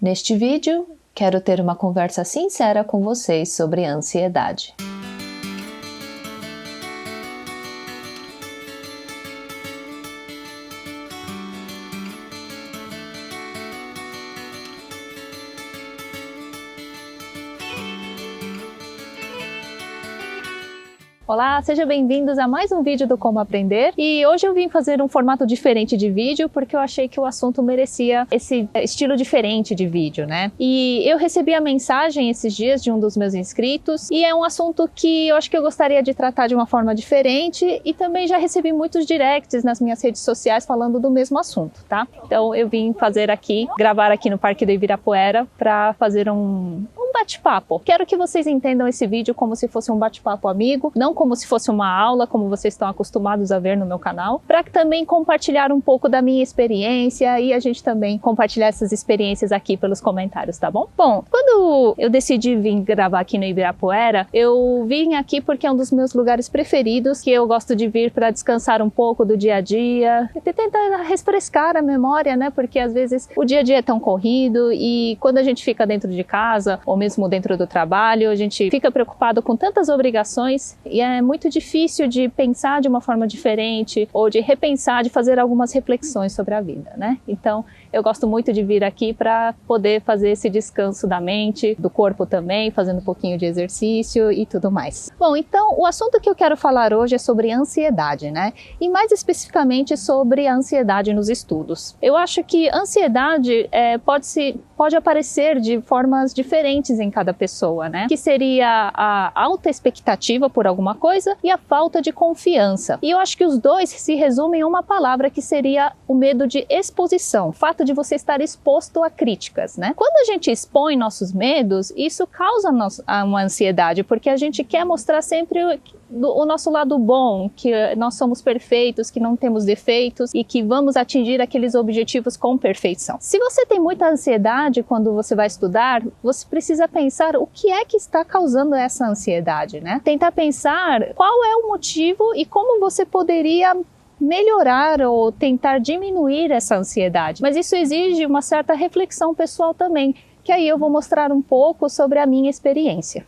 Neste vídeo, quero ter uma conversa sincera com vocês sobre ansiedade. Olá, sejam bem-vindos a mais um vídeo do Como Aprender. E hoje eu vim fazer um formato diferente de vídeo porque eu achei que o assunto merecia esse estilo diferente de vídeo, né? E eu recebi a mensagem esses dias de um dos meus inscritos e é um assunto que eu acho que eu gostaria de tratar de uma forma diferente e também já recebi muitos directs nas minhas redes sociais falando do mesmo assunto, tá? Então eu vim gravar aqui no Parque do Ibirapuera para fazer um bate-papo. Quero que vocês entendam esse vídeo como se fosse um bate-papo amigo, não como se fosse uma aula, como vocês estão acostumados a ver no meu canal, para também compartilhar um pouco da minha experiência e a gente também compartilhar essas experiências aqui pelos comentários, tá bom? Bom, quando eu decidi vir gravar aqui no Ibirapuera, eu vim aqui porque é um dos meus lugares preferidos, que eu gosto de vir para descansar um pouco do dia a dia e tentar refrescar a memória, né? Porque às vezes o dia a dia é tão corrido e quando a gente fica dentro de casa ou mesmo dentro do trabalho, a gente fica preocupado com tantas obrigações e é muito difícil de pensar de uma forma diferente ou de repensar, de fazer algumas reflexões sobre a vida, né? Então, eu gosto muito de vir aqui para poder fazer esse descanso da mente, do corpo também, fazendo um pouquinho de exercício e tudo mais. Bom, então, o assunto que eu quero falar hoje é sobre ansiedade, né? E mais especificamente sobre a ansiedade nos estudos. Eu acho que ansiedade pode aparecer de formas diferentes em cada pessoa, né? Que seria a alta expectativa por alguma coisa e a falta de confiança. E eu acho que os dois se resumem em uma palavra que seria o medo de exposição, o fato de você estar exposto a críticas, né? Quando a gente expõe nossos medos, isso causa uma ansiedade, porque a gente quer mostrar sempre o nosso lado bom, que nós somos perfeitos, que não temos defeitos e que vamos atingir aqueles objetivos com perfeição. Se você tem muita ansiedade quando você vai estudar, você precisa pensar o que é que está causando essa ansiedade, né? Tentar pensar qual é o motivo e como você poderia melhorar ou tentar diminuir essa ansiedade. Mas isso exige uma certa reflexão pessoal também, que aí eu vou mostrar um pouco sobre a minha experiência.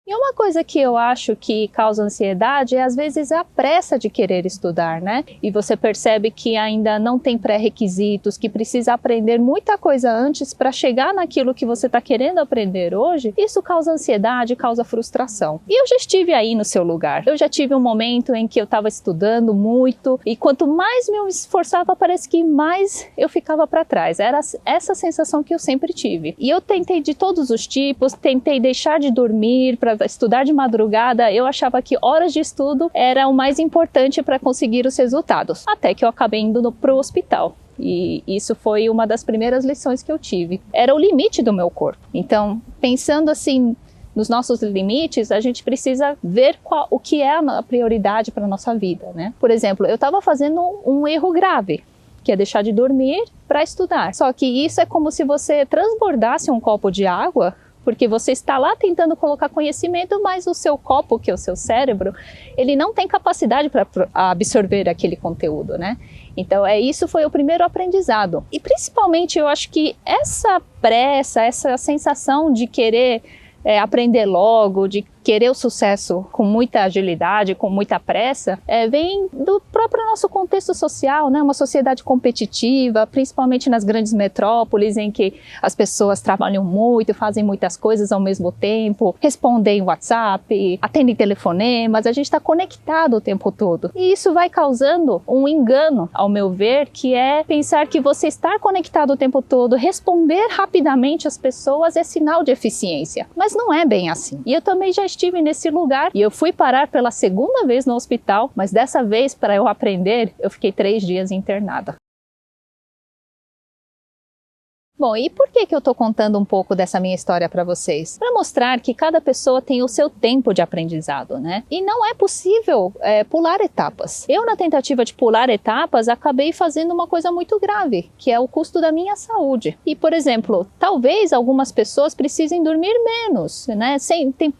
E uma coisa que eu acho que causa ansiedade é às vezes a pressa de querer estudar, né? E você percebe que ainda não tem pré-requisitos, que precisa aprender muita coisa antes para chegar naquilo que você está querendo aprender hoje. Isso causa ansiedade, causa frustração. E eu já estive aí no seu lugar. Eu já tive um momento em que eu estava estudando muito e quanto mais me esforçava, parece que mais eu ficava para trás. Era essa sensação que eu sempre tive. E eu tentei de todos os tipos, tentei deixar de dormir para estudar de madrugada. Eu achava que horas de estudo era o mais importante para conseguir os resultados, até que eu acabei indo para o hospital. E isso foi uma das primeiras lições que eu tive. Era o limite do meu corpo. Então, pensando assim nos nossos limites, a gente precisa ver o que é a prioridade para a nossa vida, né? Por exemplo, eu estava fazendo um erro grave, que é deixar de dormir para estudar. Só que isso é como se você transbordasse um copo de água, porque você está lá tentando colocar conhecimento, mas o seu copo, que é o seu cérebro, ele não tem capacidade para absorver aquele conteúdo, né? Então, isso foi o primeiro aprendizado. E principalmente eu acho que essa pressa, essa sensação de querer aprender logo, de querer o sucesso com muita agilidade, com muita pressa, vem do próprio nosso contexto social, né? Uma sociedade competitiva, principalmente nas grandes metrópoles, em que as pessoas trabalham muito, fazem muitas coisas ao mesmo tempo, respondem WhatsApp, atendem telefonemas, a gente está conectado o tempo todo. E isso vai causando um engano, ao meu ver, que é pensar que você estar conectado o tempo todo, responder rapidamente às pessoas é sinal de eficiência. Mas não é bem assim. E eu também já estive nesse lugar e eu fui parar pela segunda vez no hospital, mas dessa vez, para eu aprender, eu fiquei 3 dias internada. Bom, e por que eu estou contando um pouco dessa minha história para vocês? Para mostrar que cada pessoa tem o seu tempo de aprendizado, né? E não é possível pular etapas. Eu, na tentativa de pular etapas, acabei fazendo uma coisa muito grave, que é o custo da minha saúde. E, por exemplo, talvez algumas pessoas precisem dormir menos, né? Tem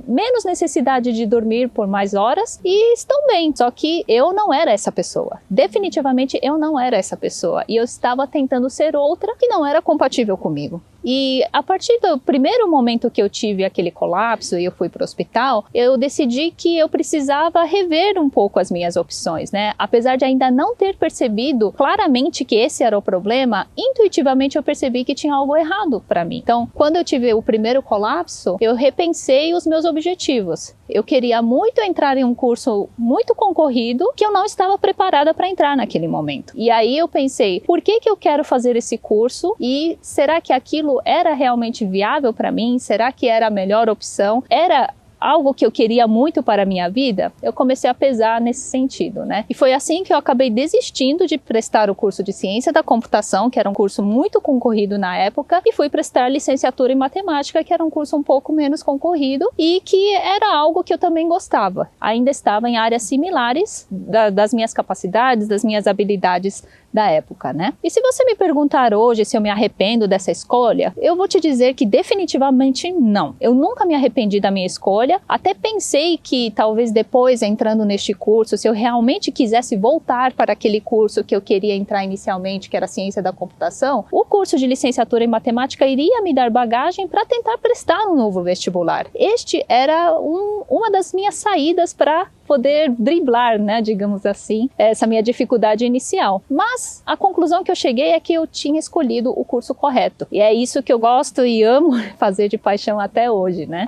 menos necessidade de dormir por mais horas e estão bem. Só que eu não era essa pessoa. Definitivamente eu não era essa pessoa. E eu estava tentando ser outra que não era compatível comigo. E a partir do primeiro momento que eu tive aquele colapso e eu fui para o hospital, eu decidi que eu precisava rever um pouco as minhas opções, né? Apesar de ainda não ter percebido claramente que esse era o problema, intuitivamente eu percebi que tinha algo errado para mim. Então, quando eu tive o primeiro colapso, eu repensei os meus objetivos. Eu queria muito entrar em um curso muito concorrido que eu não estava preparada para entrar naquele momento. E aí eu pensei, por que eu quero fazer esse curso? E será que aquilo era realmente viável para mim? Será que era a melhor opção? Era algo que eu queria muito para a minha vida? Eu comecei a pesar nesse sentido, né? E foi assim que eu acabei desistindo de prestar o curso de Ciência da Computação, que era um curso muito concorrido na época, e fui prestar licenciatura em Matemática, que era um curso um pouco menos concorrido e que era algo que eu também gostava. Ainda estava em áreas similares das minhas capacidades, das minhas habilidades da época, né? E se você me perguntar hoje se eu me arrependo dessa escolha, eu vou te dizer que definitivamente não. Eu nunca me arrependi da minha escolha, até pensei que talvez depois, entrando neste curso, se eu realmente quisesse voltar para aquele curso que eu queria entrar inicialmente, que era Ciência da Computação, o curso de licenciatura em Matemática iria me dar bagagem para tentar prestar um novo vestibular. Este era uma das minhas saídas para poder driblar, né, digamos assim, essa minha dificuldade inicial. Mas a conclusão que eu cheguei é que eu tinha escolhido o curso correto. E é isso que eu gosto e amo fazer de paixão até hoje, né?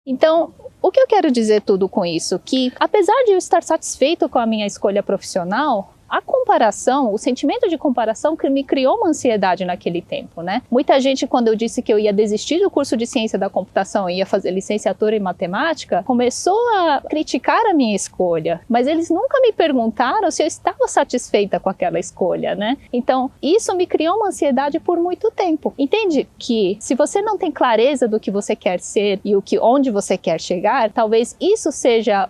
Então, o que eu quero dizer tudo com isso? Que apesar de eu estar satisfeito com a minha escolha profissional, a comparação, o sentimento de comparação me criou uma ansiedade naquele tempo, né? Muita gente, quando eu disse que eu ia desistir do curso de Ciência da Computação e ia fazer licenciatura em Matemática, começou a criticar a minha escolha, mas eles nunca me perguntaram se eu estava satisfeita com aquela escolha, né? Então, isso me criou uma ansiedade por muito tempo. Entende que se você não tem clareza do que você quer ser e onde você quer chegar, talvez isso seja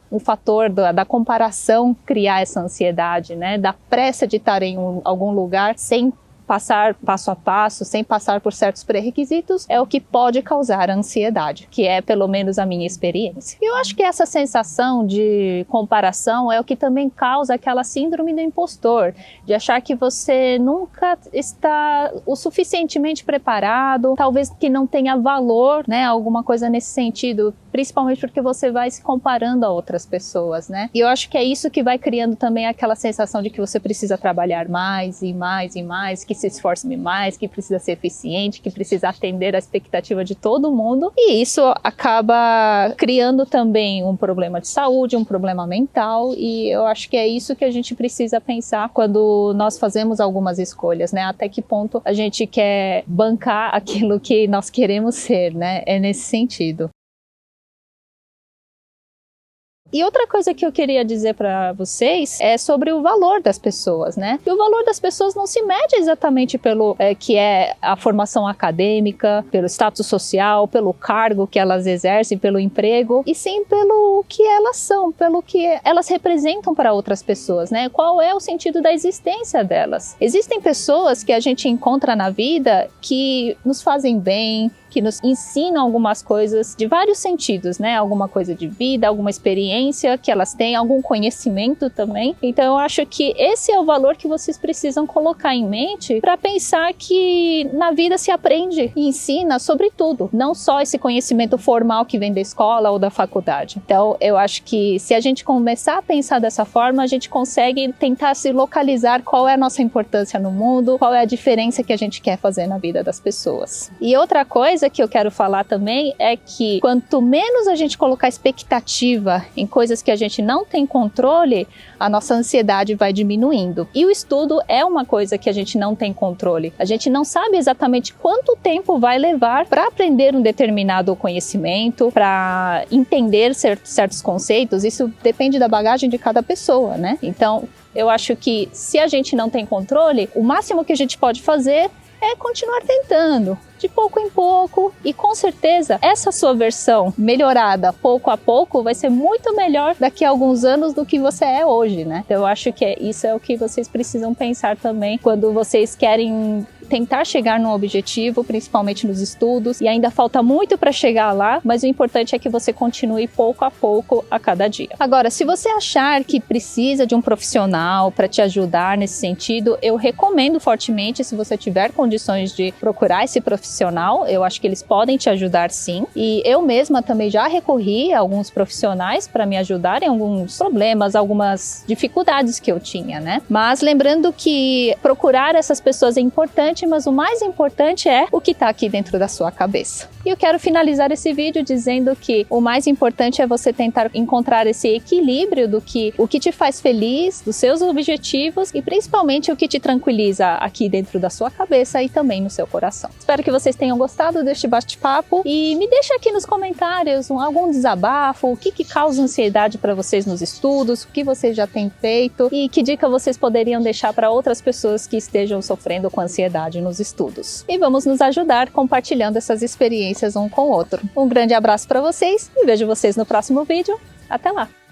um fator da comparação criar essa ansiedade, né? Da pressa de estar em algum lugar sem passar passo a passo, sem passar por certos pré-requisitos, é o que pode causar ansiedade, que é pelo menos a minha experiência. E eu acho que essa sensação de comparação é o que também causa aquela síndrome do impostor, de achar que você nunca está o suficientemente preparado, talvez que não tenha valor, né? Alguma coisa nesse sentido, principalmente porque você vai se comparando a outras pessoas, né? E eu acho que é isso que vai criando também aquela sensação de que você precisa trabalhar mais e mais e mais, que se esforce mais, que precisa ser eficiente, que precisa atender a expectativa de todo mundo, e isso acaba criando também um problema de saúde, um problema mental, e eu acho que é isso que a gente precisa pensar quando nós fazemos algumas escolhas, né? Até que ponto a gente quer bancar aquilo que nós queremos ser, né? É nesse sentido. E outra coisa que eu queria dizer para vocês é sobre o valor das pessoas, né? E o valor das pessoas não se mede exatamente pelo que é a formação acadêmica, pelo status social, pelo cargo que elas exercem, pelo emprego, e sim pelo que elas são, pelo que elas representam para outras pessoas, né? Qual é o sentido da existência delas? Existem pessoas que a gente encontra na vida que nos fazem bem, que nos ensinam algumas coisas de vários sentidos, né? Alguma coisa de vida, alguma experiência que elas têm, algum conhecimento também. Então eu acho que esse é o valor que vocês precisam colocar em mente para pensar que na vida se aprende e ensina sobre tudo, não só esse conhecimento formal que vem da escola ou da faculdade. Então eu acho que se a gente começar a pensar dessa forma, a gente consegue tentar se localizar qual é a nossa importância no mundo, qual é a diferença que a gente quer fazer na vida das pessoas. E outra coisa que eu quero falar também é que quanto menos a gente colocar expectativa em coisas que a gente não tem controle, a nossa ansiedade vai diminuindo. E o estudo é uma coisa que a gente não tem controle. A gente não sabe exatamente quanto tempo vai levar para aprender um determinado conhecimento, para entender certos conceitos. Isso depende da bagagem de cada pessoa, né? Então, Eu acho que se a gente não tem controle, o máximo que a gente pode fazer é continuar tentando, de pouco em pouco, e com certeza essa sua versão melhorada pouco a pouco vai ser muito melhor daqui a alguns anos do que você é hoje, né? Então eu acho que isso é o que vocês precisam pensar também quando vocês querem tentar chegar num objetivo, principalmente nos estudos, e ainda falta muito para chegar lá, mas o importante é que você continue pouco a pouco a cada dia. Agora, se você achar que precisa de um profissional para te ajudar nesse sentido, eu recomendo fortemente, se você tiver condições de procurar esse profissional, eu acho que eles podem te ajudar sim, e eu mesma também já recorri a alguns profissionais para me ajudar em alguns problemas, algumas dificuldades que eu tinha, né? Mas lembrando que procurar essas pessoas é importante, mas o mais importante é o que está aqui dentro da sua cabeça. E eu quero finalizar esse vídeo dizendo que o mais importante é você tentar encontrar esse equilíbrio do que o que te faz feliz, dos seus objetivos e principalmente o que te tranquiliza aqui dentro da sua cabeça e também no seu coração. Espero que vocês tenham gostado deste bate-papo e me deixa aqui nos comentários algum desabafo, o que causa ansiedade para vocês nos estudos, o que vocês já têm feito e que dica vocês poderiam deixar para outras pessoas que estejam sofrendo com ansiedade nos estudos. E vamos nos ajudar compartilhando essas experiências um com o outro. Um grande abraço para vocês e vejo vocês no próximo vídeo. Até lá!